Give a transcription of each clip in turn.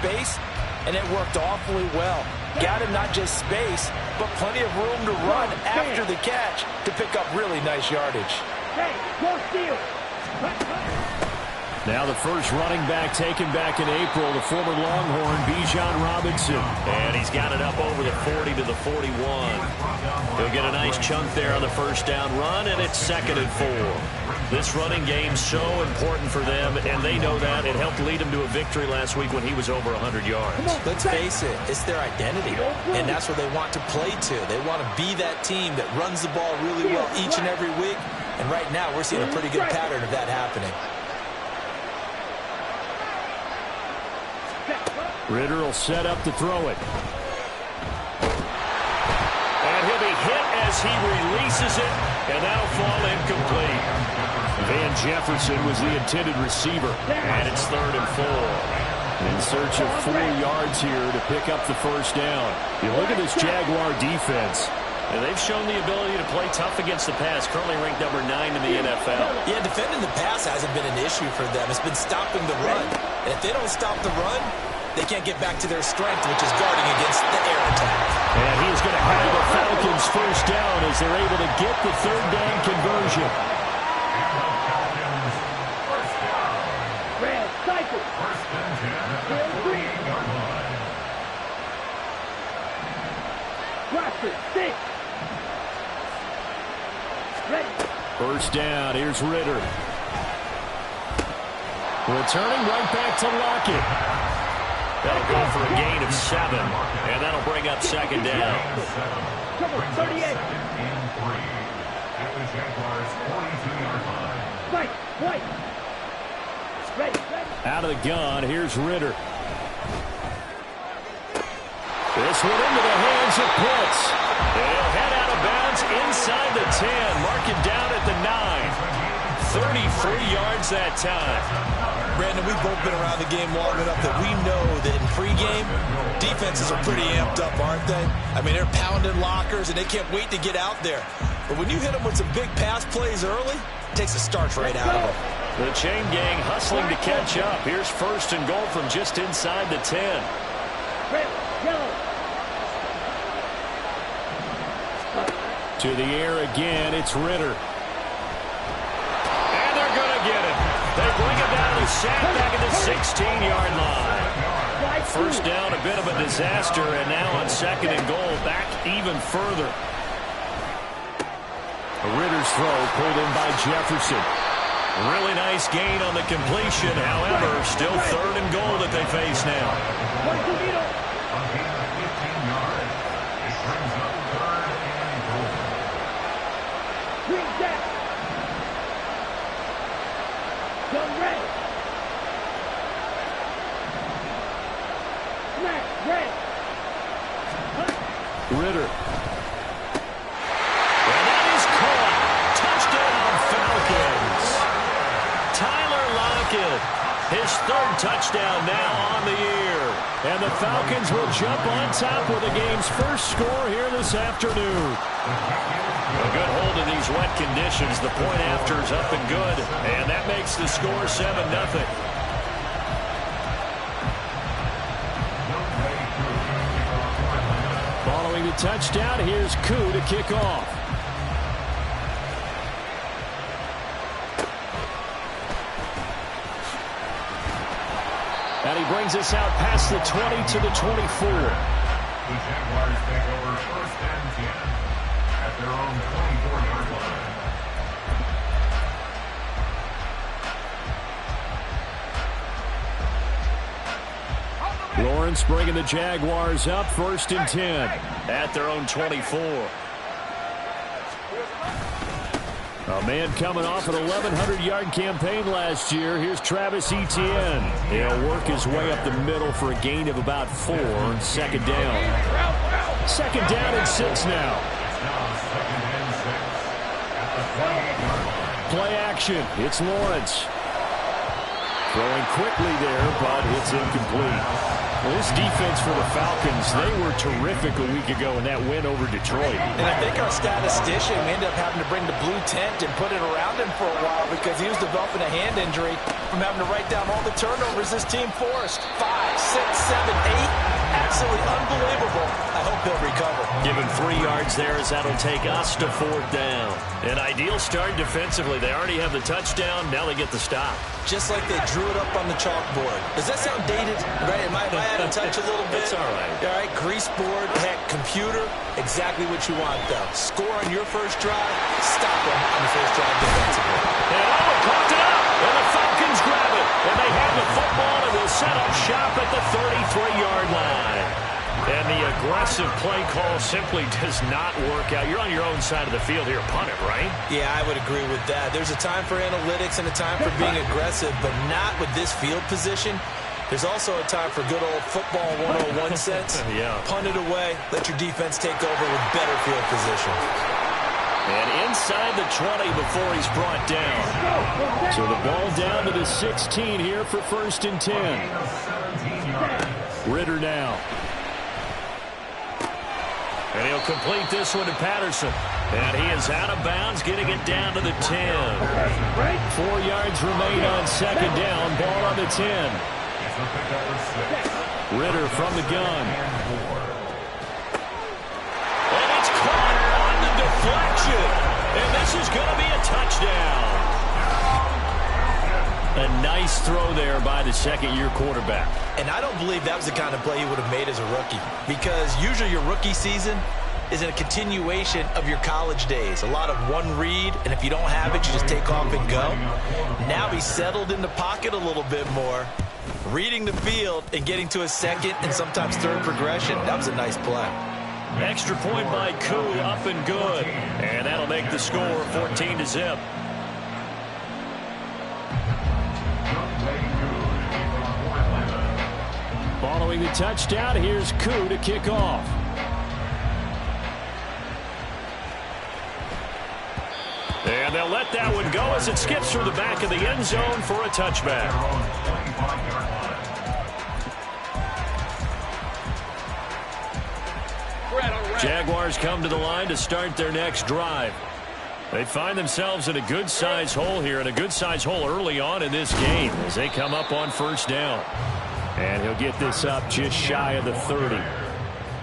space, and it worked awfully well. Got him not just space, but plenty of room to run after the catch to pick up really nice yardage. Hey, go steal. Now the first running back taken back in April, the former Longhorn, Bijan Robinson. And he's got it up over the 40 to the 41. He'll get a nice chunk there on the first down run, and it's 2nd and 4. This running game's so important for them, and they know that. It helped lead them to a victory last week when he was over 100 yards. Let's face it, it's their identity, and that's what they want to play to. They want to be that team that runs the ball really well each and every week, and right now we're seeing a pretty good pattern of that happening. Ritter will set up to throw it. And he'll be hit as he releases it, and that'll fall incomplete. Van Jefferson was the intended receiver. And it's 3rd and 4. In search of 4 yards here to pick up the first down. You look at this Jaguar defense. And they've shown the ability to play tough against the pass, currently ranked number 9 in the NFL. Yeah, defending the pass hasn't been an issue for them. It's been stopping the run. And if they don't stop the run, they can't get back to their strength, which is guarding against the air attack. And he's going to have the Falcons first down as they're able to get the 3rd down conversion. Red, cycle. Watch it, 6. Ready. First down, here's Ritter. Returning right back to Lockett. That'll go for a gain of 7, and that'll bring up 2nd down. Come on, 38. Fight, white. Ready, ready. Out of the gun, here's Ritter. This one into the hands of Pitts. He'll head out of bounds inside the 10, mark him down at the 9. 33 yards that time. Brandon, we've both been around the game long enough that we know that in pregame, defenses are pretty amped up, aren't they? I mean, they're pounding lockers, and they can't wait to get out there. But when you hit them with some big pass plays early, it takes the starch right out of them. The chain gang hustling to catch up. Here's 1st and goal from just inside the 10. Red, yellow. To the air again, it's Ritter. And they're going to get it. They bring it down to sack back at the 16-yard line. First down, a bit of a disaster, and now on 2nd and goal, back even further. Ritter's throw pulled in by Jefferson. Really nice gain on the completion. However, still 3rd and goal that they face now. Ritter. And that is caught. Touchdown, Falcons. Tyler Lockett, his 3rd touchdown now on the year. And the Falcons will jump on top with the game's first score here this afternoon. A good hold in these wet conditions. The point after is up and good. And that makes the score 7-0. Following the touchdown, here's Koo to kick off. And he brings us out past the 20 to the 24. The Jaguars take over 1st and 10 at their own 24-yard line. Lawrence bringing the Jaguars up 1st and 10. At their own 24. A man coming off an 1,100-yard campaign last year. Here's Travis Etienne. He'll work his way up the middle for a gain of about 4. 2nd down. 2nd down and 6 now. Play action. It's Lawrence. Throwing quickly there, but it's incomplete. Well, this defense for the Falcons, they were terrific a week ago in that win over Detroit. And I think our statistician ended up having to bring the blue tent and put it around him for a while because he was developing a hand injury from having to write down all the turnovers this team forced. 5, 6, 7, 8. Absolutely unbelievable. I hope he'll recover. Give him 3 yards there as that'll take us to 4th down. An ideal start defensively. They already have the touchdown. Now they get the stop. Just like they drew it up on the chalkboard. Does that sound dated? Right? Am I out of touch a little bit? It's all right. All right, grease board, heck, computer, exactly what you want, though. Score on your first drive, stop them on the first drive defensively. And caught it up, and the Falcons grab it. And they have the football and will set up shop at the 33-yard line. And the aggressive play call simply does not work out. You're on your own side of the field here. Punt it, right? Yeah, I would agree with that. There's a time for analytics and a time for being aggressive, but not with this field position. There's also a time for good old football 101 sense. Yeah. Punt it away. Let your defense take over with better field position. And inside the 20 before he's brought down. So the ball down to the 16 here for 1st and 10. Ritter now. And he'll complete this one to Patterson. And he is out of bounds, getting it down to the 10. 4 yards remain on 2nd down. Ball on the 10. Ritter from the gun. And it's caught on the deflection. And this is going to be a touchdown. A nice throw there by the second-year quarterback. And I don't believe that was the kind of play he would have made as a rookie, because usually your rookie season is in a continuation of your college days. A lot of one read, and if you don't have it, you just take off and go. Now he's settled in the pocket a little bit more, reading the field and getting to a second and sometimes third progression. That was a nice play. Extra point by Koo, up and good. And that'll make the score 14-0. Following the touchdown, here's Koo to kick off. And they'll let that one go as it skips through the back of the end zone for a touchback. Jaguars come to the line to start their next drive. They find themselves in a good-sized hole here, and a good-sized hole early on in this game as they come up on 1st down. And he'll get this up just shy of the 30.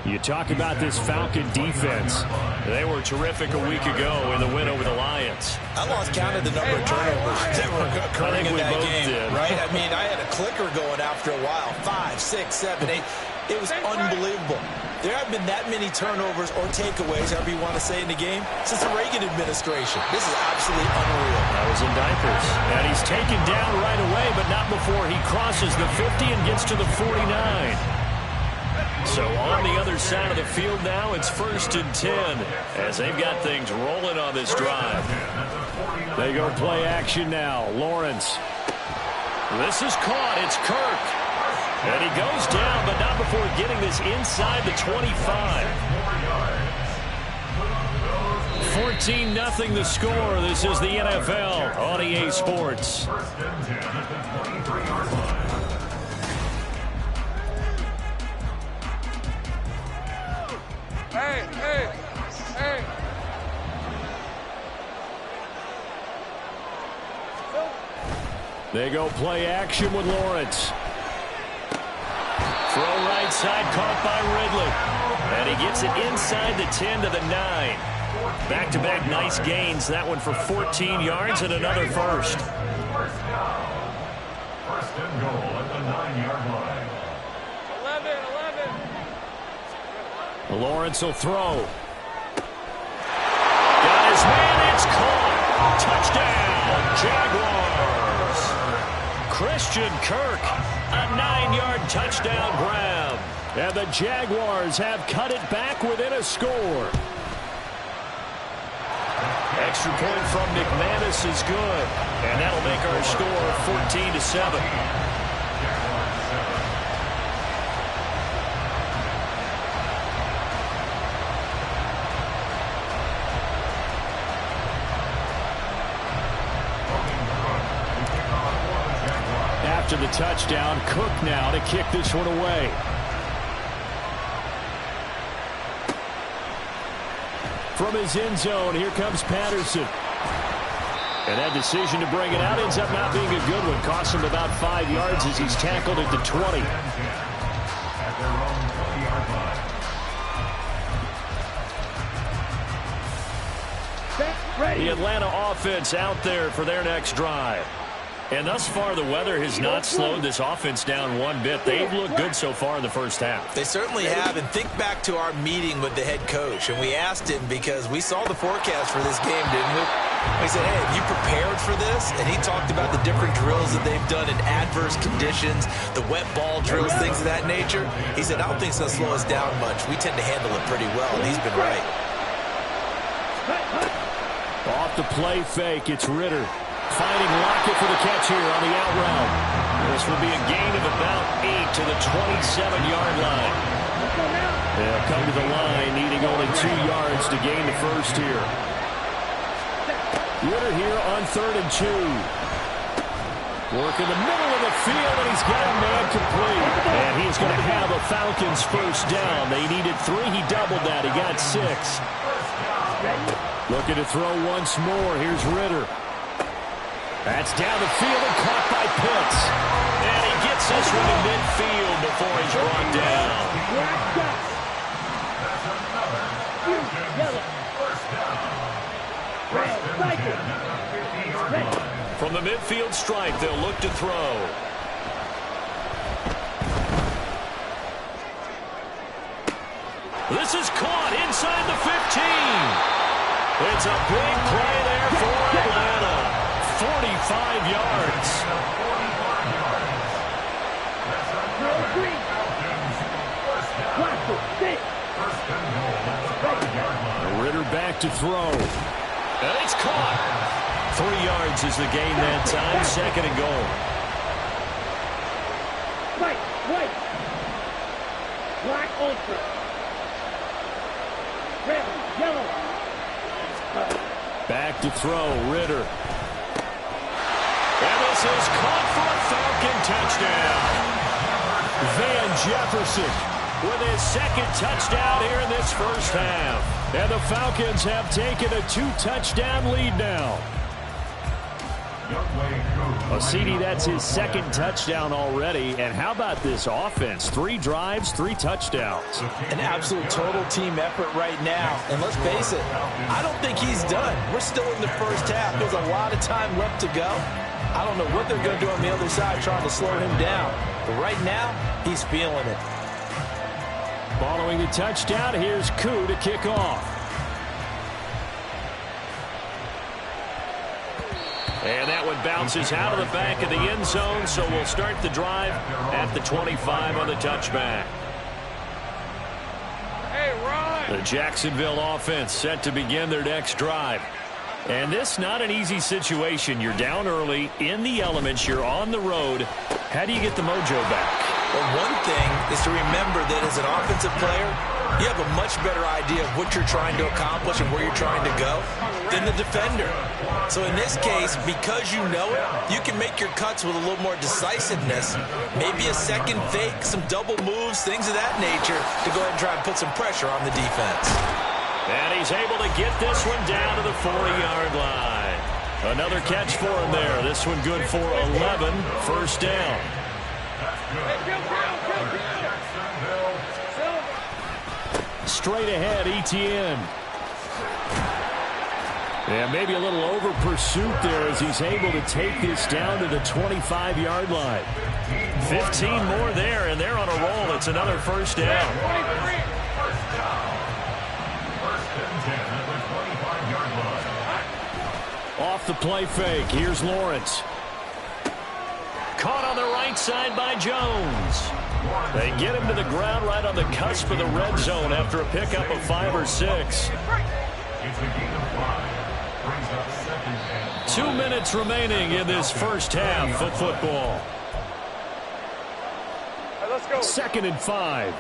You talk about this Falcon defense. They were terrific a week ago in the win over the Lions. I lost count of the number of turnovers that were occurring in that game, right? I mean, I had a clicker going after a while. 5, 6, 7, 8. It was unbelievable. There haven't been that many turnovers or takeaways, however you want to say, in the game since the Reagan administration. This is absolutely unreal. I was in diapers. And he's taken down right away, but not before he crosses the 50 and gets to the 49. So on the other side of the field now, it's 1st and 10 as they've got things rolling on this drive. They go play action now. Lawrence. This is caught. It's Kirk. And he goes down, but not before getting this inside the 25. 14-0 the score. This is the NFL on EA Sports. Hey. They go play action with Lawrence. Throw right side, caught by Ridley. And he gets it inside the 10 to the 9. Back-to-back nice gains. That one for 14 yards and another first. 1st and goal at the 9-yard line. 11. Lawrence will throw. Got his man. It's caught. Touchdown, Jaguars. Christian Kirk, a 9-yard touchdown grab. And the Jaguars have cut it back within a score. Extra point from McManus is good. And that'll make our score 14-7. after the touchdown. Cook now to kick this one away. From his end zone, here comes Patterson. And that decision to bring it out ends up not being a good one. Costs him about 5 yards as he's tackled at the 20. At their own 20-yard line. Ready. The Atlanta offense out there for their next drive. And thus far, the weather has not slowed this offense down one bit. They've looked good so far in the first half. They certainly have, and think back to our meeting with the head coach, and we asked him because we saw the forecast for this game, didn't we? We said, hey, have you prepared for this? And he talked about the different drills that they've done in adverse conditions, the wet ball drills, things of that nature. He said, I don't think it's going to slow us down much. We tend to handle it pretty well, and he's been right. Off the play fake, it's Ritter. Finding Lockett for the catch here on the out route. This will be a gain of about 8 to the 27-yard line. They'll come to the line, needing only 2 yards to gain the first here. Ritter here on 3rd and 2. Work in the middle of the field, and he's got a man complete. And he's going to have a Falcons first down. They needed 3. He doubled that. He got 6. Looking to throw once more. Here's Ritter. That's down the field and caught by Pitts. And he gets this one to midfield before he's brought down. From the midfield stripe, they'll look to throw. This is caught inside the 15. It's a big play there for Atlanta. 45 yards. Ritter back to throw. And it's caught. 3 yards is the gain that time. 2nd and goal. White. Black ultra. Red, yellow. Back to throw. Ritter. And this is caught for a Falcon touchdown. Van Jefferson with his 2nd touchdown here in this first half. And the Falcons have taken a 2-touchdown lead now. CD, that's his 2nd touchdown already. And how about this offense? 3 drives, 3 touchdowns. An absolute total team effort right now. And let's face it, I don't think he's done. We're still in the first half. There's a lot of time left to go. I don't know what they're going to do on the other side trying to slow him down. But right now, he's feeling it. Following the touchdown, here's Koo to kick off. And that one bounces out of the back of the end zone, so we'll start the drive at the 25 on the touchback. Hey, Ron! The Jacksonville offense set to begin their next drive. And this not an easy situation. You're down early, in the elements, you're on the road. How do you get the mojo back? Well, one thing is to remember that as an offensive player, you have a much better idea of what you're trying to accomplish and where you're trying to go than the defender. So in this case, because you know it, you can make your cuts with a little more decisiveness. Maybe a second fake, some double moves, things of that nature to go ahead and try and put some pressure on the defense. And he's able to get this one down to the 40-yard line. Another catch for him there. This one good for 11. First down. Straight ahead, Etienne. And maybe a little over pursuit there as he's able to take this down to the 25-yard line. 15 more there, and they're on a roll. It's another first down. Off the play fake, here's Lawrence. Caught on the right side by Jones. They get him to the ground right on the cusp of the red zone after a pickup of 5 or 6. 2 minutes remaining in this first half of football. Right, let's go. 2nd and 5.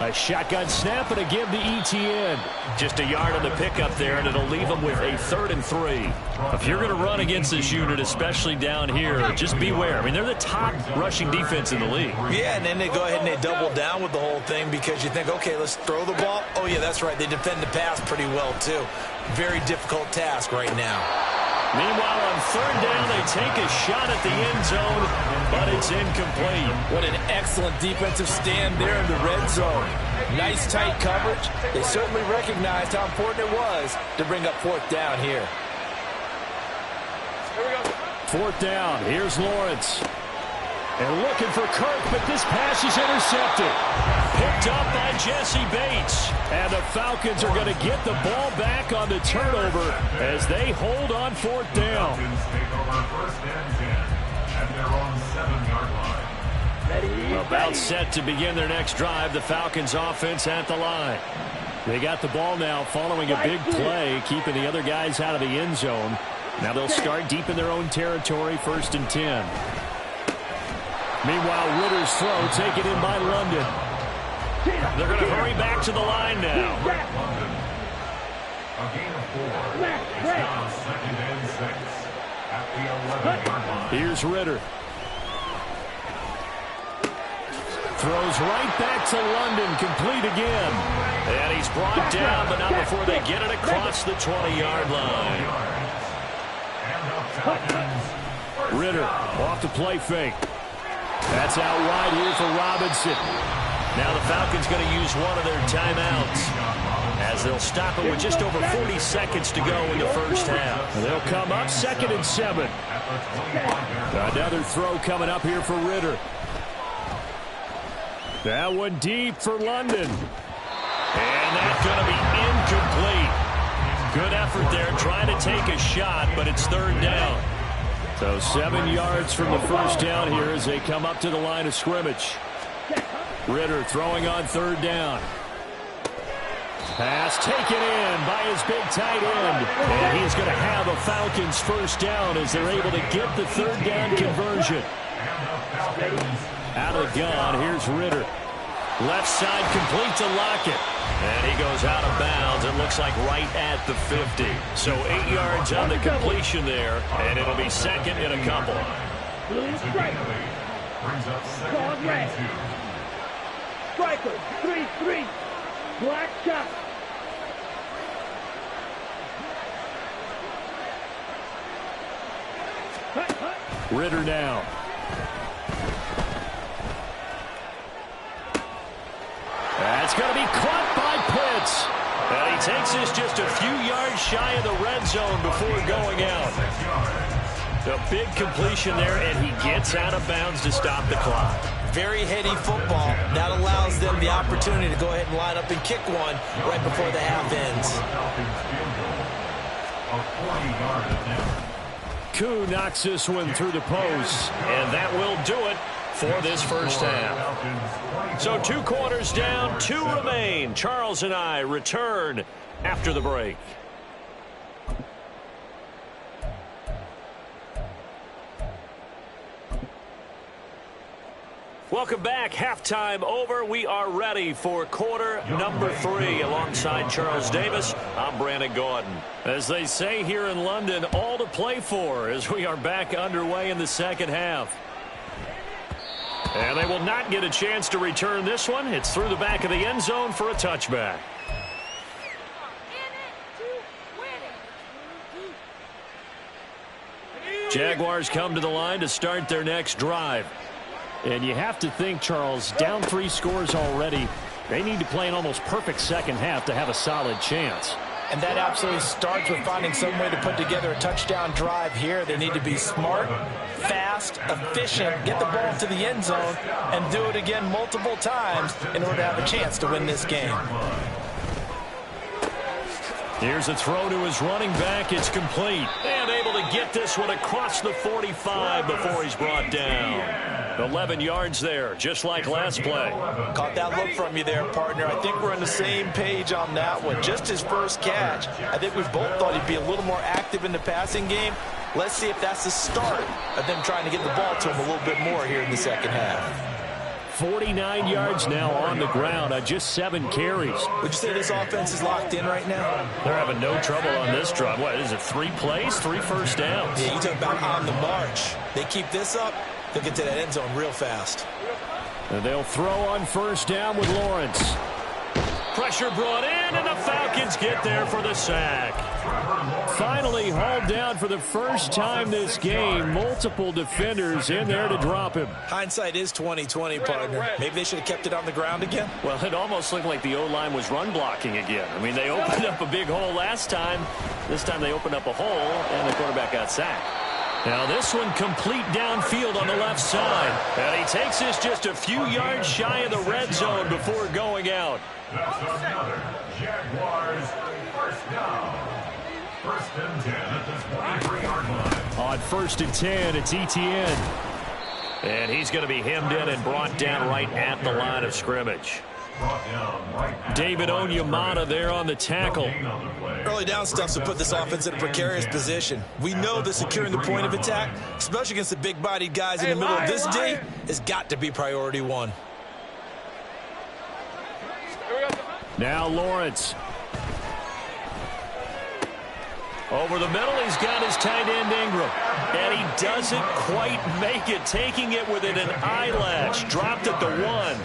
A shotgun snap and a give to ETN. Just a yard on the pickup there, and it'll leave them with a 3rd and 3. If you're going to run against this unit, especially down here, just beware. I mean, they're the top rushing defense in the league. Yeah, and then they go ahead and they double down with the whole thing because you think, okay, let's throw the ball. Oh, yeah, that's right. They defend the pass pretty well, too. Very difficult task right now. Meanwhile, on 3rd down, they take a shot at the end zone, but it's incomplete. What an excellent defensive stand there in the red zone. Nice tight coverage. They certainly recognized how important it was to bring up 4th down here. Here we go. 4th down. Here's Lawrence. And looking for Kirk, but this pass is intercepted. Picked up by Jesse Bates. And the Falcons are going to get the ball back on the turnover as they hold on 4th down. Falcons take over 1st and 10 at their own 7-yard line. About set to begin their next drive. The Falcons offense at the line. They got the ball now following a big play, keeping the other guys out of the end zone. Now they'll start deep in their own territory, 1st and 10. Meanwhile, Ritter's throw taken in by London. They're going to hurry back to the line now. A gain of 4. It's now 2nd and 6 at the 11-yard line. Here's Ritter. Throws right back to London, complete again. And he's brought down, but not before they get it across the 20-yard line. Ritter off the play fake. That's out wide here for Robinson. Now the Falcons going to use one of their timeouts as they'll stop it with just over 40 seconds to go in the 1st half. They'll come up 2nd and 7. Another throw coming up here for Ritter. That one deep for London. And that's going to be incomplete. Good effort there trying to take a shot, but it's 3rd down. So 7 yards from the 1st down here as they come up to the line of scrimmage. Ritter throwing on 3rd down. Pass taken in by his big tight end. And he's going to have a Falcons 1st down as they're able to get the 3rd down conversion. Out of the gun, here's Ritter. Left side complete to Lockett. And he goes out of bounds. It looks like right at the 50. So 8 yards on the completion there, and it'll be 2nd and a couple. Brings up 2nd and 2. Striker, 3-3. Black shot. Ritter now. That's going to be caught by Pitts. And he takes this just a few yards shy of the red zone before going out. A big completion there, and he gets out of bounds to stop the clock. Very heady football. That allows them the opportunity to go ahead and line up and kick one right before the half ends. Koo knocks this one through the post. And that will do it for this 1st half. So 2 quarters down, 2 remain. Charles and I return after the break. Welcome back. Halftime over. We are ready for quarter number 3. Alongside Charles Davis, I'm Brandon Gordon. As they say here in London, all to play for as we are back underway in the 2nd half. And they will not get a chance to return this one. It's through the back of the end zone for a touchback. Jaguars come to the line to start their next drive. And you have to think, Charles, down 3 scores already. They need to play an almost perfect 2nd half to have a solid chance. And that absolutely starts with finding some way to put together a touchdown drive here. They need to be smart, fast, efficient, get the ball to the end zone, and do it again multiple times in order to have a chance to win this game. Here's a throw to his running back. It's complete. And able to get this one across the 45 before he's brought down. 11 yards there, just like last play. Caught that look from you there, partner. I think we're on the same page on that one. Just his first catch. I think we both thought he'd be a little more active in the passing game. Let's see if that's the start of them trying to get the ball to him a little bit more here in the 2nd half. 49 yards now on the ground on just 7 carries. Would you say this offense is locked in right now? They're having no trouble on this drive. What is it, 3 plays, 3 first downs? Yeah, you talk about on the march. They keep this up, they'll get to that end zone real fast. And they'll throw on first down with Lawrence. Pressure brought in, and the Falcons get there for the sack. Finally hauled down for the first time this game. Multiple defenders in there to drop him. Hindsight is 20/20, partner. Maybe they should have kept it on the ground again. Well, it almost looked like the O-line was run blocking again. I mean, they opened up a big hole last time. This time they opened up a hole, and the quarterback got sacked. Now this one complete downfield on the left side. And he takes this just a few yards shy of the red zone before going out. That's another Jaguars first down. 1st and 10 at the 23-yard line. On 1st and 10, it's Etienne. And he's going to be hemmed in and brought down right at the line of scrimmage. David Onyemata there on the tackle. Early down stuff to put this offense in a precarious position. We know that securing the point of attack, especially against the big-bodied guys in the middle of this D, has got to be priority 1. Now Lawrence. Over the middle, he's got his tight end Ingram. And he doesn't quite make it, taking it within an eyelash. Dropped at the 1.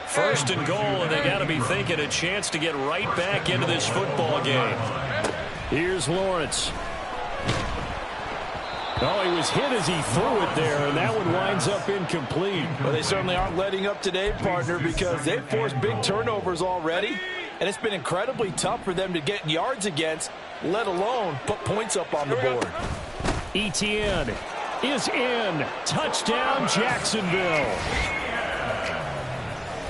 1st and goal, and they got to be thinking a chance to get right back into this football game. Here's Lawrence. Oh, he was hit as he threw it there, and that one winds up incomplete. Well, they certainly aren't letting up today, partner, because they've forced big turnovers already, and it's been incredibly tough for them to get yards against, let alone put points up on the board. Etienne is in. Touchdown, Jacksonville.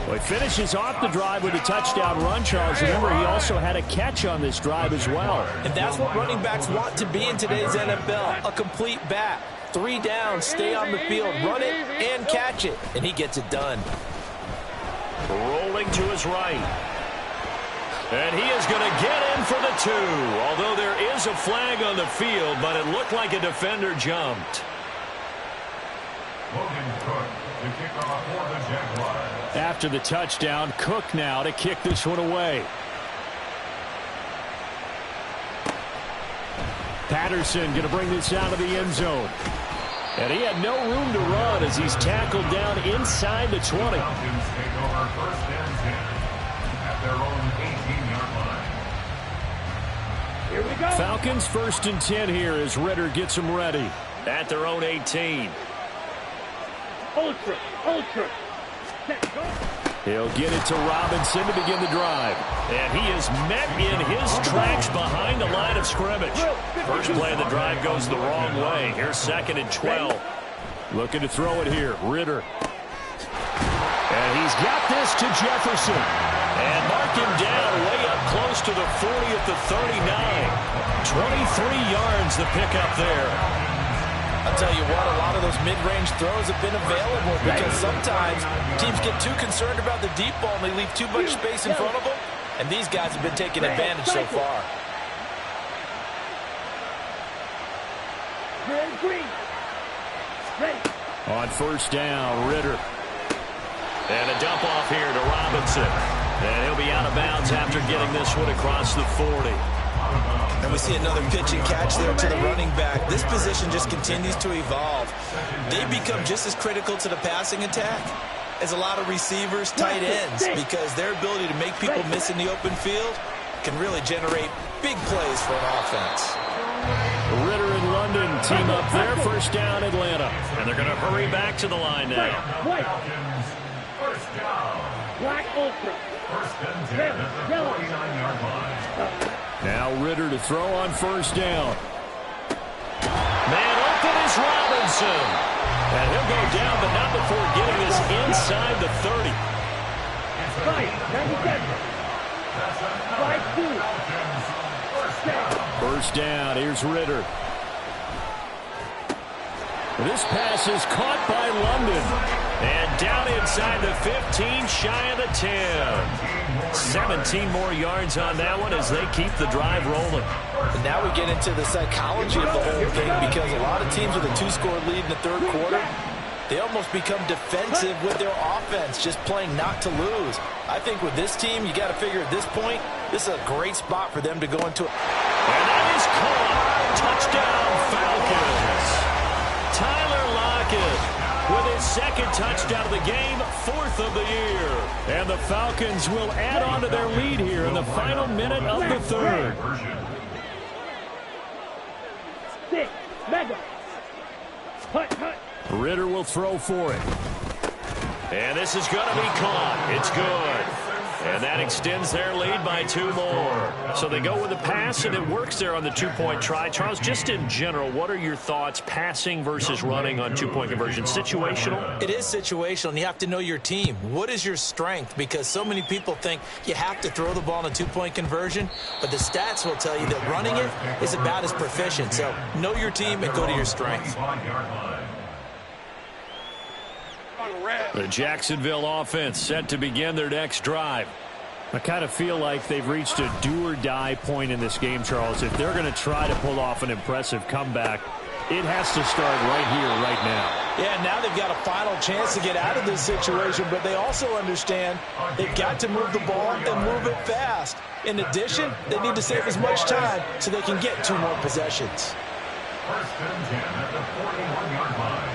Well, he finishes off the drive with a touchdown run, Charles. Remember, he also had a catch on this drive as well. And that's what running backs want to be in today's NFL, a complete back. 3 downs, stay on the field, run it, and catch it. And he gets it done. Rolling to his right. And he is going to get in for the 2. Although there is a flag on the field, but it looked like a defender jumped. Logan Cook to kick off for the Jaguars. After the touchdown, Cook now to kick this one away. Patterson going to bring this out of the end zone. And he had no room to run as he's tackled down inside the 20. Falcons take over 1st and 10 at their own 18-yard line. Here we go. Falcons 1st and 10 here as Ritter gets them ready. At their own 18. Ultra. He'll get it to Robinson to begin the drive. And he is met in his tracks behind the line of scrimmage. First play of the drive goes the wrong way. Here's 2nd and 12. Looking to throw it here. Ritter. And he's got this to Jefferson. And mark him down way up close to the 40 at the 39. 23 yards the pickup there. I'll tell you what, a lot of those mid-range throws have been available because sometimes teams get too concerned about the deep ball and they leave too much space in front of them, and these guys have been taking advantage so far. On 1st down, Ritter. And a dump off here to Robinson. And he'll be out of bounds after getting this one across the 40. And we see another pitch and catch there to the running back. This position just continues to evolve. They become just as critical to the passing attack as a lot of receivers, tight ends, because their ability to make people miss in the open field can really generate big plays for an offense. Ritter and London team up there. 1st down, Atlanta. And they're going to hurry back to the line now. First down. Black Ultra. 1st and 10 at the 49-yard line. Now Ritter to throw on 1st down. Man open is Robinson. And he'll go down, but not before getting this inside the 30. 1st down. Here's Ritter. This pass is caught by London. And down inside the 15, shy of the 10. 17 more yards on that one as they keep the drive rolling. And now we get into the psychology of the whole thing because a lot of teams with a 2-score lead in the 3rd quarter, They almost become defensive with their offense, just playing not to lose. I think with this team, you got to figure at this point, this is a great spot for them to go into it. And that is caught. Touchdown, Falcons. Tyler Lockett with his second touchdown of the game, 4th of the year. And the Falcons will add on to their lead here in the final minute of the 3rd. Stick. Mega. Hut. Ritter will throw for it. And this is going to be caught. It's good. And that extends their lead by 2 more. So they go with a pass, and it works there on the 2-point try. Charles, just in general, what are your thoughts passing versus running on 2-point conversion? Situational? It is situational, and you have to know your team. What is your strength? Because so many people think you have to throw the ball in a 2-point conversion, but the stats will tell you that running it is about as proficient. So know your team and go to your strength. The Jacksonville offense set to begin their next drive. I kind of feel like they've reached a do-or-die point in this game, Charles. If they're going to try to pull off an impressive comeback, it has to start right here, right now. Yeah, now they've got a final chance to get out of this situation, but they also understand they've got to move the ball and move it fast. In addition, they need to save as much time so they can get 2 more possessions. 1st and 10 at the 41-yard line.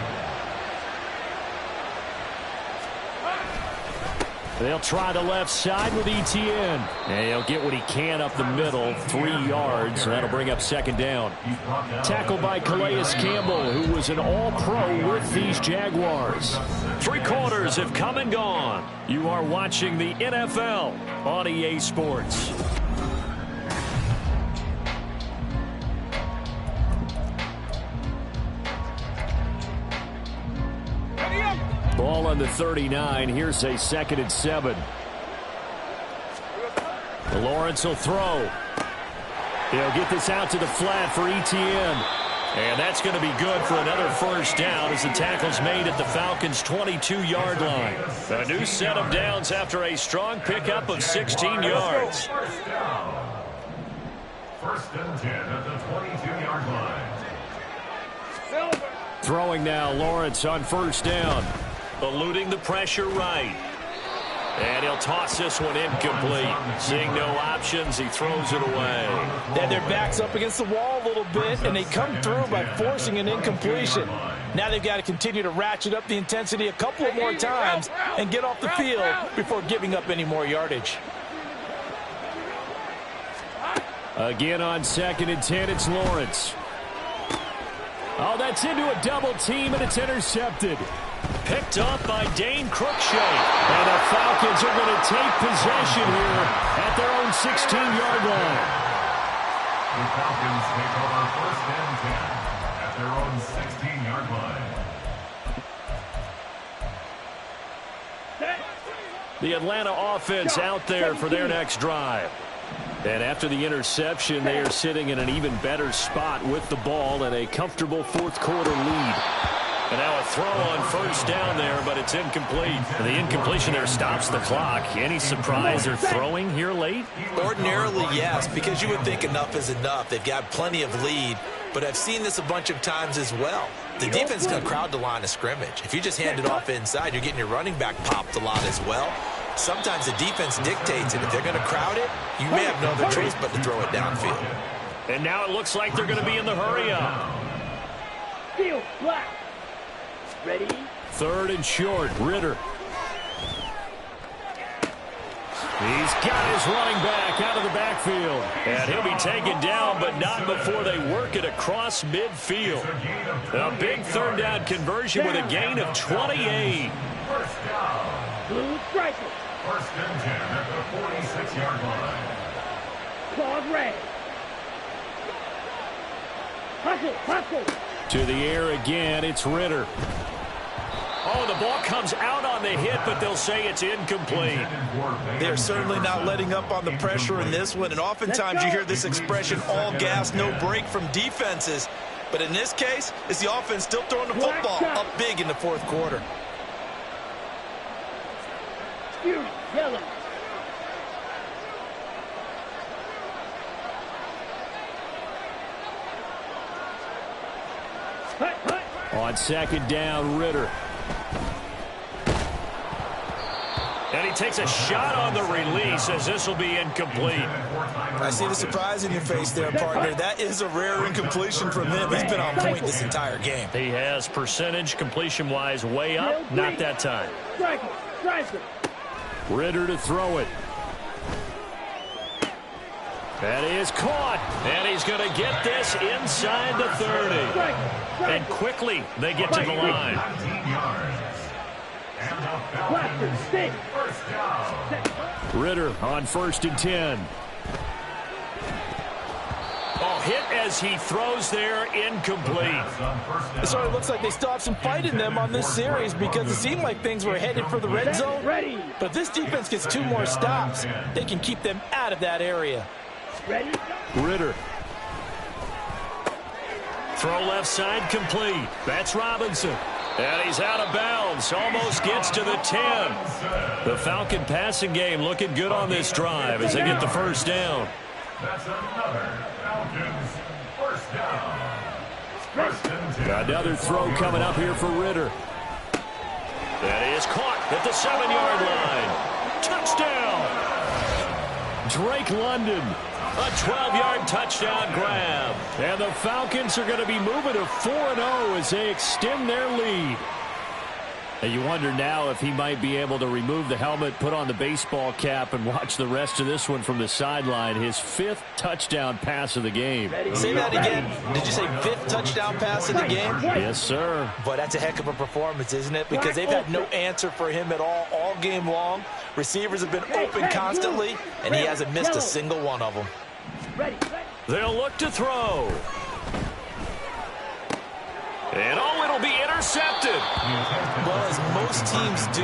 They'll try the left side with Etienne. And he'll get what he can up the middle, 3 yards, and that'll bring up 2nd down. Tackled by Calais Campbell, who was an all-pro with these Jaguars. 3 quarters have come and gone. You are watching the NFL on EA Sports. Ball on the 39. Here's a 2nd and 7. Lawrence will throw. He'll get this out to the flat for Etienne. And that's going to be good for another 1st down as the tackle's made at the Falcons' 22-yard line. A new set of downs after a strong pickup of 16 yards. 1st and 10 at the 22-yard line. Throwing now, Lawrence on 1st down. Eluding the pressure right. And he'll toss this one incomplete. Seeing no options, he throws it away. Then their back's up against the wall a little bit, and they come through by forcing an incompletion. Now they've got to continue to ratchet up the intensity a couple of more times and get off the field before giving up any more yardage. Again on 2nd and 10, it's Lawrence. Oh, that's into a double team, and it's intercepted. Picked up by Dane Cruikshank. And the Falcons are going to take possession here at their own 16-yard line. The Falcons take over 1st and 10 at their own 16-yard line. The Atlanta offense out there for their next drive. And after the interception, they are sitting in an even better spot with the ball and a comfortable 4th quarter lead. And now a throw on 1st down there, but it's incomplete. And the incompletion there stops the clock. Any surprise they're throwing here late? Ordinarily, yes, because you would think enough is enough. They've got plenty of lead, but I've seen this a bunch of times as well. The defense is going to crowd the line of scrimmage. If you just hand it off inside, you're getting your running back popped a lot as well. Sometimes the defense dictates it. If they're going to crowd it, you may have no other choice but to throw it downfield. And now it looks like they're going to be in the hurry-up. Field flat. Ready? 3rd and short, Ritter. He's got his running back out of the backfield. And he'll be taken down, but not before they work it across midfield. A big 3rd down conversion with a gain of 28. 1st down. Blue striker. 1st and 10 at the 46-yard line. Claws red. Hustle. To the air again, it's Ritter. Oh, the ball comes out on the hit, but they'll say it's incomplete. They're certainly not letting up on the pressure in this one, and oftentimes you hear this expression, all gas, no break from defenses. But in this case, it's the offense still throwing the football up big in the 4th quarter. Yellow. On 2nd down, Ritter. And he takes a shot on the release as this will be incomplete. I see the surprise in your face there, partner. That is a rare incompletion from him. He's been on point this entire game. He has percentage completion-wise way up. Not that time. Strike it. Strike it. Ridder to throw it. That is caught. And he's going to get this inside the 30. And quickly they get to the line. 19 yards. And the Falcons Stick. first down. Ridder on 1st and 10. Oh, hit as he throws there, incomplete. It sort of looks like they still have some fight in them on this series because it seemed like things were headed for the red zone. Ready. But if this defense gets 2 more stops, they can keep them out of that area. Ready. Ridder. Throw left side complete. That's Robinson. And he's out of bounds. Almost gets to the 10. The Falcon passing game looking good on this drive as they get the first down. That's another Falcons first down. 1st and 10. Another throw coming up here for Ridder. That is caught at the 7-yard line. Touchdown. Drake London. A 12-yard touchdown grab. And the Falcons are going to be moving to 4-0 as they extend their lead. And you wonder now if he might be able to remove the helmet, put on the baseball cap, and watch the rest of this one from the sideline. His 5th touchdown pass of the game. Say that again. Did you say 5th touchdown pass of the game? Yes, sir. But that's a heck of a performance, isn't it? Because they've had no answer for him at all game long. Receivers have been open constantly, and he hasn't missed a single one of them. Ready. They'll look to throw. And it'll be intercepted. Well, as most teams do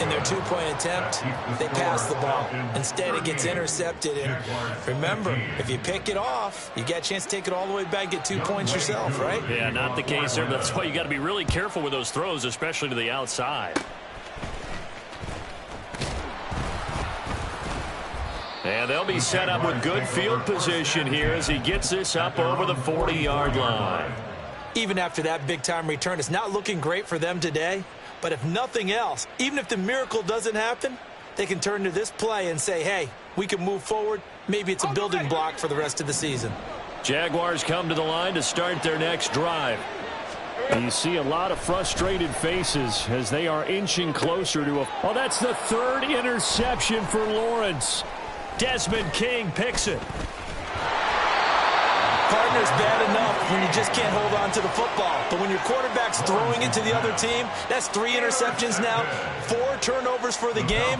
in their 2-point attempt, they pass the ball. Instead, it gets intercepted. And remember, if you pick it off, you get a chance to take it all the way back, get 2 points yourself, right? Yeah, not the case there. That's why you got to be really careful with those throws, especially to the outside. And they'll be set up with good field position here as he gets this up over the 40-yard line. Even after that big-time return, it's not looking great for them today. But if nothing else, even if the miracle doesn't happen, they can turn to this play and say, hey, we can move forward. Maybe it's a building block for the rest of the season. Jaguars come to the line to start their next drive. And you see a lot of frustrated faces as they are inching closer to a... Oh, that's the 3rd interception for Lawrence. Desmond King picks it. Partner's bad enough when you just can't hold on to the football. But when your quarterback's throwing it to the other team, that's 3 interceptions now, 4 turnovers for the game.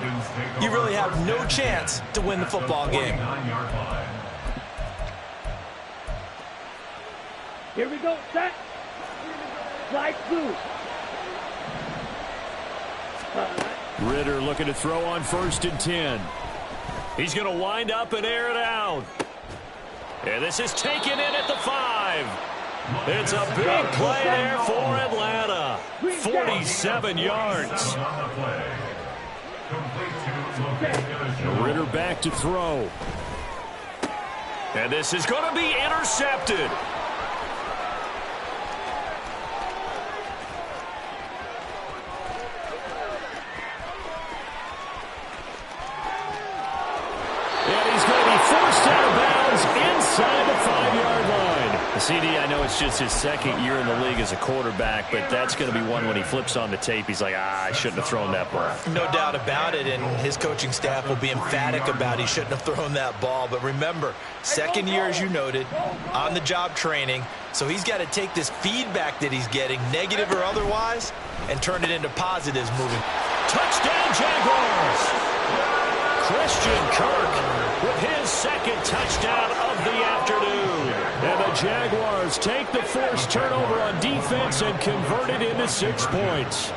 You really have no chance to win the football game. Here we go. Set. Slide through. Ridder looking to throw on 1st and 10. He's going to wind up and air it out. And this is taken in at the 5. It's a big play there for Atlanta. 47 yards. Ridder back to throw. And this is going to be intercepted. And he's going to be forced out of bounds inside the 5-yard line. CD, I know it's just his 2nd year in the league as a quarterback, but that's going to be one when he flips on the tape. He's like, I shouldn't have thrown that ball. No doubt about it, and his coaching staff will be emphatic about he shouldn't have thrown that ball. But remember, 2nd year, as you noted, on-the-job training, so he's got to take this feedback that he's getting, negative or otherwise, and turn it into positives moving. Touchdown, Jaguars! Christian Kirk with his 2nd touchdown of the afternoon. And the Jaguars take the forced turnover on defense and convert it into 6 points.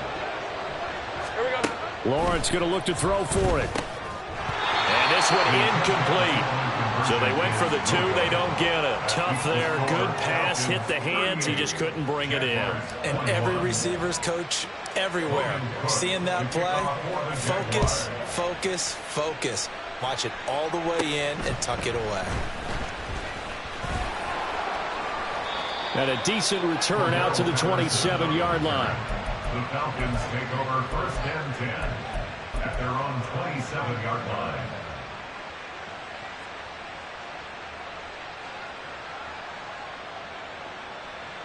Here we go. Lawrence going to look to throw for it. And this one incomplete. So they went for the 2. They don't get it. Tough there. Good pass. Hit the hands. He just couldn't bring it in. And every receiver's coach everywhere. Seeing that play, focus, focus, focus. Watch it all the way in and tuck it away. And a decent return out to the 27-yard line. The Falcons take over 1st and 10. at their own 27-yard line.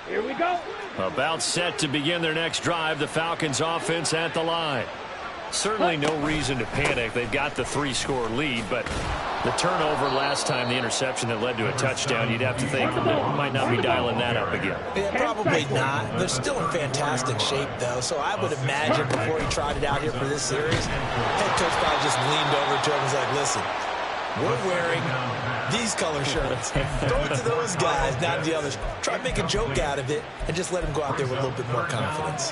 Here we go. About set to begin their next drive. The Falcons offense at the line. Certainly no reason to panic. They've got the 3-score lead, but the turnover last time, the interception that led to a touchdown, you'd have to think they might not be dialing that up again. Yeah, probably not. They're still in fantastic shape, though, so I would imagine before he tried it out here for this series, head coach probably just leaned over to him and was like, listen, we're wearing these color shirts. Throw it to those guys, not the others. Try to make a joke out of it and just let them go out there with a little bit more confidence.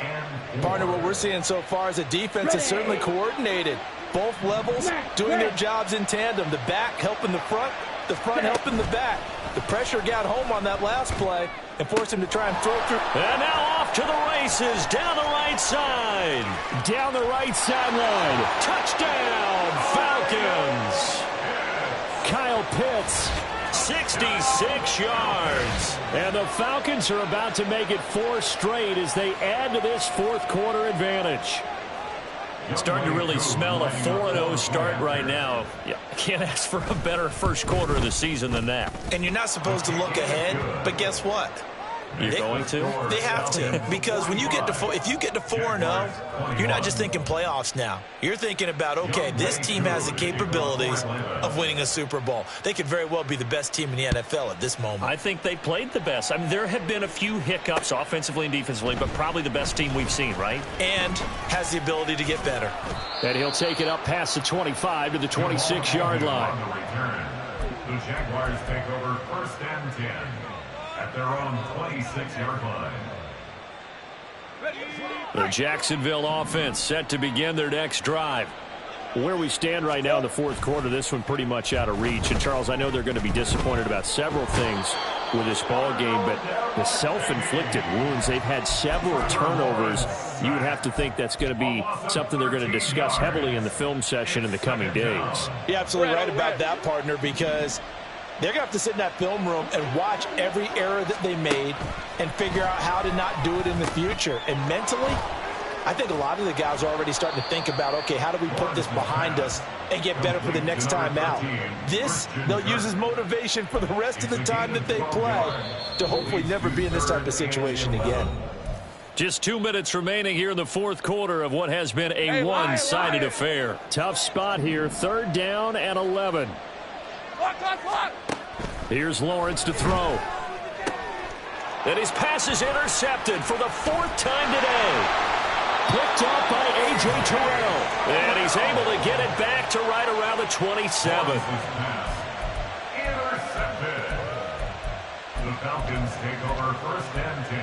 Partner, what we're seeing so far is a defense is certainly coordinated. Both levels doing their jobs in tandem. The back helping the front helping the back. The pressure got home on that last play and forced him to try and throw through. And now off to the races, down the right side. Down the right sideline. Touchdown, Falcons. Kyle Pitts, 66 yards. And the Falcons are about to make it 4 straight as they add to this fourth-quarter advantage. It's starting to really smell a 4-0 start right now. Yeah, can't ask for a better first quarter of the season than that. And you're not supposed to look ahead, but guess what? You're going to? They have to, because when you get to if you get to 4-0, you're not just thinking playoffs now. You're thinking about, okay, this team has the capabilities of winning a Super Bowl. They could very well be the best team in the NFL at this moment. I think they played the best. I mean, there have been a few hiccups offensively and defensively, but probably the best team we've seen, right? And has the ability to get better. And he'll take it up past the 25 to the 26-yard line. The Jaguars take over 1st and 10 at their own 26-yard line. The Jacksonville offense set to begin their next drive. Where we stand right now in the fourth quarter, this one pretty much out of reach. And, Charles, I know they're going to be disappointed about several things with this ball game, but the self-inflicted wounds, they've had several turnovers. You would have to think that's going to be something they're going to discuss heavily in the film session in the coming days. You're absolutely right about that, partner, because they're going to have to sit in that film room and watch every error that they made and figure out how to not do it in the future. And mentally, I think a lot of the guys are already starting to think about, okay, how do we put this behind us and get better for the next time out? This, they'll use as motivation for the rest of the time that they play to hopefully never be in this type of situation again. Just 2 minutes remaining here in the fourth quarter of what has been a one-sided affair. Tough spot here, 3rd down and 11. Here's Lawrence to throw. And his pass is intercepted for the 4th time today. Picked up by A.J. Terrell. And he's able to get it back to right around the 27. Intercepted. The Falcons take over 1st and 10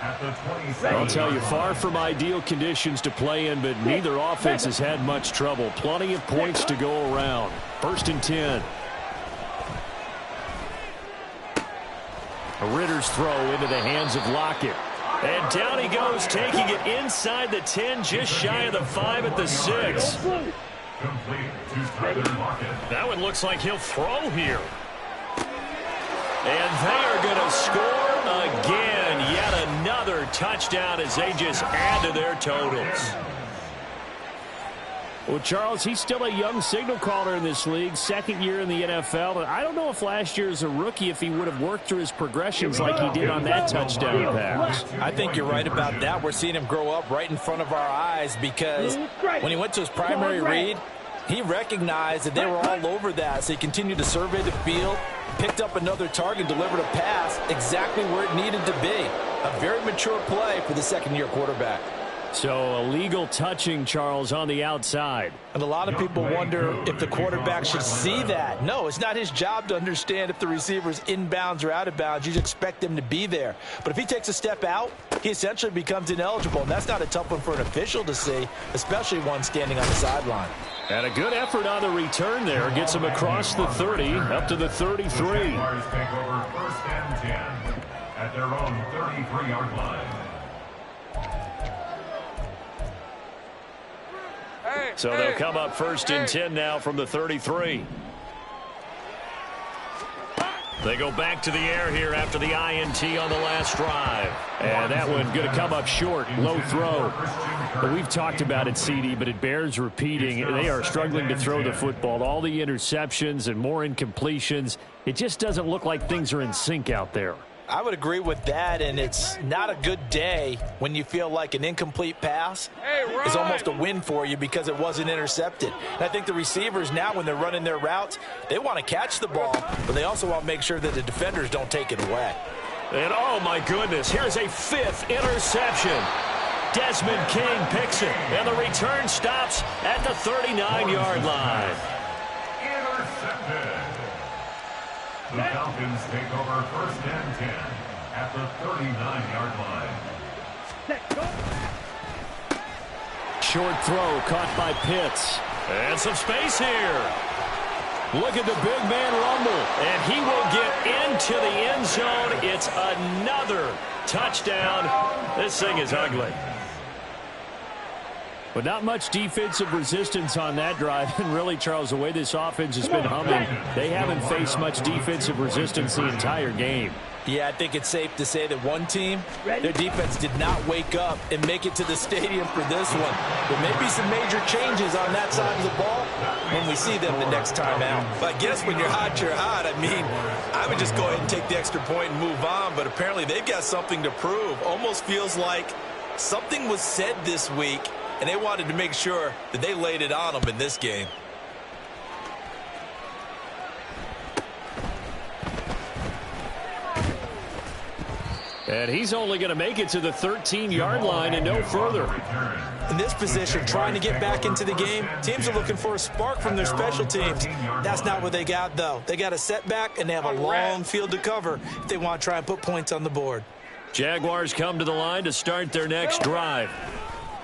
at the 27. I'll tell you, far from ideal conditions to play in, but neither offense has had much trouble. Plenty of points to go around. 1st and 10. Ritter's throw into the hands of Lockett. And down he goes, taking it inside the 10, just shy of the 5 at the 6. Complete to Tyler Lockett. That one looks like he'll throw here. And they are going to score again. Yet another touchdown as they just add to their totals. Well, Charles, he's still a young signal caller in this league, 2nd year in the NFL. And I don't know if last year as a rookie, if he would have worked through his progressions like he did on that touchdown pass. I think you're right about that. We're seeing him grow up right in front of our eyes because when he went to his primary read, he recognized that they were all over that. So he continued to survey the field, picked up another target, delivered a pass exactly where it needed to be. A very mature play for the 2nd-year quarterback. So illegal touching, Charles, on the outside. And a lot of people wonder if the quarterback should see that. No, it's not his job to understand if the receiver's inbounds or out of bounds. You just expect him to be there. But if he takes a step out, he essentially becomes ineligible. And that's not a tough one for an official to see, especially one standing on the sideline. And a good effort on the return there. Gets him across the 30, up to the 33. The Jaguars take over 1st and 10 at their own 33-yard line. So they'll come up 1st and 10 now from the 33. They go back to the air here after the INT on the last drive. And that one going to come up short. Low throw. But we've talked about it, CD, but it bears repeating. They are struggling to throw the football. All the interceptions and more incompletions. It just doesn't look like things are in sync out there. I would agree with that, and it's not a good day when you feel like an incomplete pass is almost a win for you because it wasn't intercepted. And I think the receivers now, when they're running their routes, they want to catch the ball, but they also want to make sure that the defenders don't take it away. And, oh, my goodness, here's a 5th interception. Desmond King picks it, and the return stops at the 39-yard line. Intercepted. The Falcons take over 1st and 10 at the 39-yard line. Short throw caught by Pitts. And some space here. Look at the big man rumble. And he will get into the end zone. It's another touchdown. This thing is ugly. But not much defensive resistance on that drive. And really, Charles, the way this offense has been humming, they haven't faced much defensive resistance the entire game. Yeah, I think it's safe to say that one team, their defense did not wake up and make it to the stadium for this one. There may be some major changes on that side of the ball when we see them the next time out. But I guess when you're hot, you're hot. I mean, I would just go ahead and take the extra point and move on. But apparently they've got something to prove. Almost feels like something was said this week, and they wanted to make sure that they laid it on them in this game. And he's only going to make it to the 13-yard line and no further. In this position, trying to get back into the game, teams are looking for a spark from their special teams. That's not what they got, though. They got a setback, and they have a long field to cover if they want to try and put points on the board. Jaguars come to the line to start their next drive.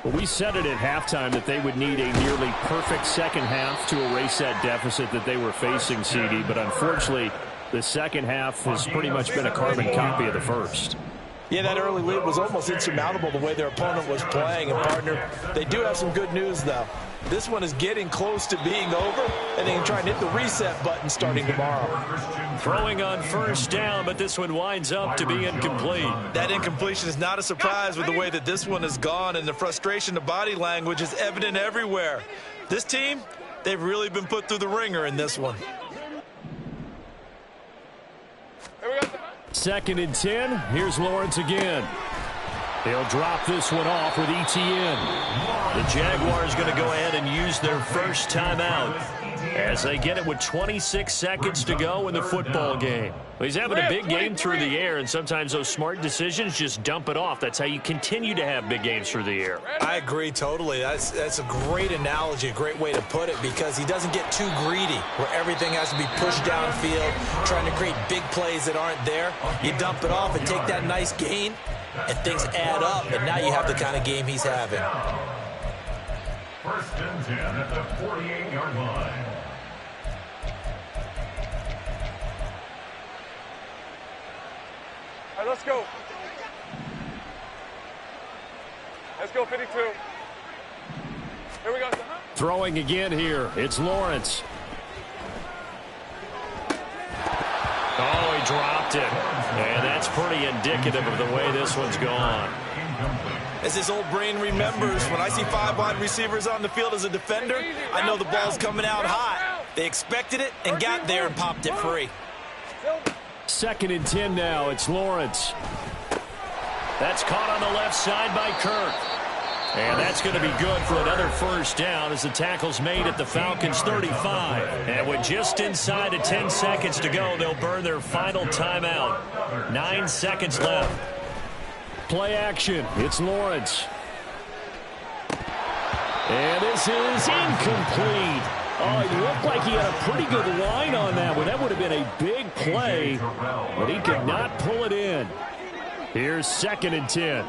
Well, we said it at halftime that they would need a nearly perfect second half to erase that deficit that they were facing, CD. But unfortunately, the second half has pretty much been a carbon copy of the first. Yeah, that early lead was almost insurmountable the way their opponent was playing. And, partner, they do have some good news, though. This one is getting close to being over, and they can try and hit the reset button starting tomorrow. Throwing on first down, but this one winds up to be incomplete. That incompletion is not a surprise with the way that this one has gone, and the frustration of body language is evident everywhere. This team, they've really been put through the ringer in this one. Second and 10. Here's Lawrence again. They'll drop this one off with ETN. The Jaguars going to go ahead and use their first timeout as they get it with 26 seconds to go in the football game. Well, he's having a big game through the air, and sometimes those smart decisions just dump it off. That's how you continue to have big games through the air. I agree totally. That's a great analogy, a great way to put it, because he doesn't get too greedy where everything has to be pushed downfield, trying to create big plays that aren't there. You dump it off and take that nice gain, and things add up, and now you have the kind of game he's having. 1st and 10 at the 48-yard line. All right, let's go. Let's go, 52. Here we go. Throwing again here. It's Lawrence. Oh, he dropped it. And that's pretty indicative of the way this one's gone. As his old brain remembers, when I see 5 wide receivers on the field as a defender, I know the ball's coming out hot. They expected it and got there and popped it free. Second and 10 now. It's Lawrence. That's caught on the left side by Kirk. And that's going to be good for another first down as the tackle's made at the Falcons' 35. And with just inside of 10 seconds to go, they'll burn their final timeout. 9 seconds left. Play action. It's Lawrence. And this is incomplete. Oh, it looked like he had a pretty good line on that one. That would have been a big play, but he could not pull it in. Here's 2nd and 10.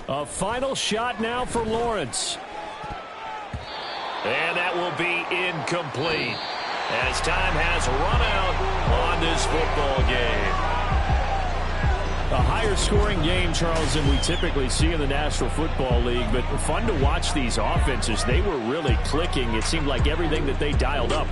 A final shot now for Lawrence. And that will be incomplete as time has run out on this football game. A higher scoring game, Charles, than we typically see in the National Football League, but fun to watch these offenses. They were really clicking. It seemed like everything that they dialed up.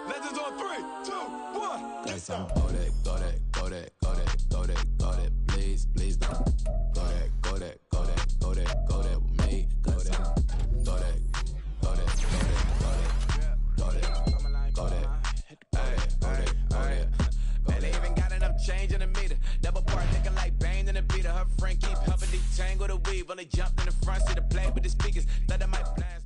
Legends on 3, 2, 1. Got some go that, go that, go that, go that, go that, go that, please, please don't. Go that, go that, go that, go that, go that with me. Go that, go that, go that, go that, go that, go that, go that. Man, they even got enough change in the meter. Double part looking like Bane in the beater. Her friend keep helping detangle the weave. Only jumped in the front seat to play with the speakers. Let them might blast.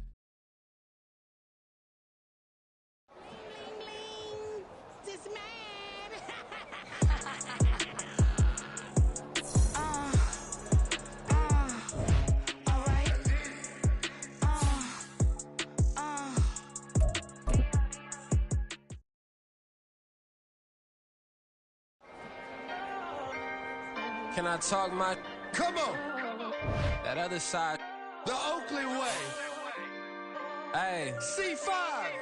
Can I talk my... Come on, That other side... the Oakley way. Hey, C5.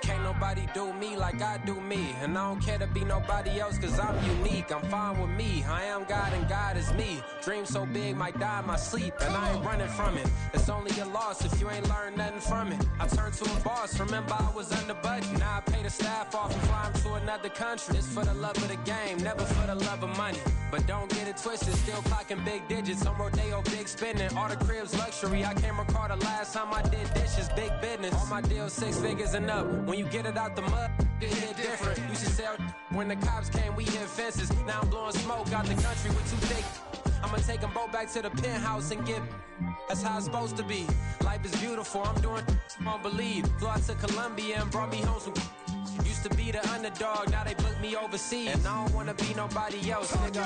can't nobody do me like I do me. And I don't care to be nobody else cause I'm unique. I'm fine with me. I am God and God is me. Dream so big might die in my sleep. And I ain't running from it. It's only a loss if you ain't learned nothing from it. I turned to a boss. Remember I was under budget. Now I pay the staff off and fly 'em to another country. It's for the love of the game, never for the love of money. But don't get it twisted, still clocking big digits. On Rodeo, big spending. All the cribs luxury. I can't recall the last time I did dishes, big business. All my deals 6 figures and up. When you get it out the mud, it hit different. Used to sell when the cops came, we hit fences. Now I'm blowing smoke out the country with 2 thick. I'ma take them both back to the penthouse and get. That's how it's supposed to be. Life is beautiful, I'm doing won't believe. Flew out to Colombia and brought me home some. Used to be the underdog, now they book me overseas. And I don't wanna be nobody else, nigga.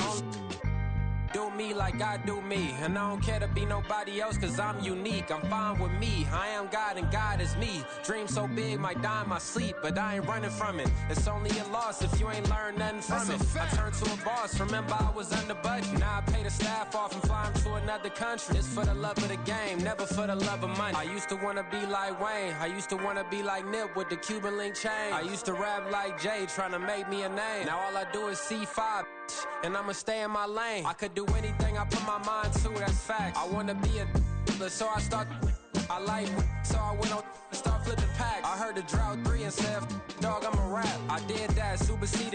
Do me like I do me. And I don't care to be nobody else cause I'm unique. I'm fine with me. I am God and God is me. Dream so big might die in my sleep, but I ain't running from it. It's only a loss if you ain't learned nothing from it. I turned to a boss. Remember I was under budget. Now I pay the staff off and fly 'em to another country. It's for the love of the game, never for the love of money. I used to wanna be like Wayne. I used to wanna be like Nip with the Cuban link chain. I used to rap like Jay, trying to make me a name. Now all I do is C5, and I'ma stay in my lane. I could do anything I put my mind to, that's fact. I wanna be a so I start. I like, so I went on and start flipping packs. I heard the Drought 3 and said, dog, I'm a rap. I did that, superseded.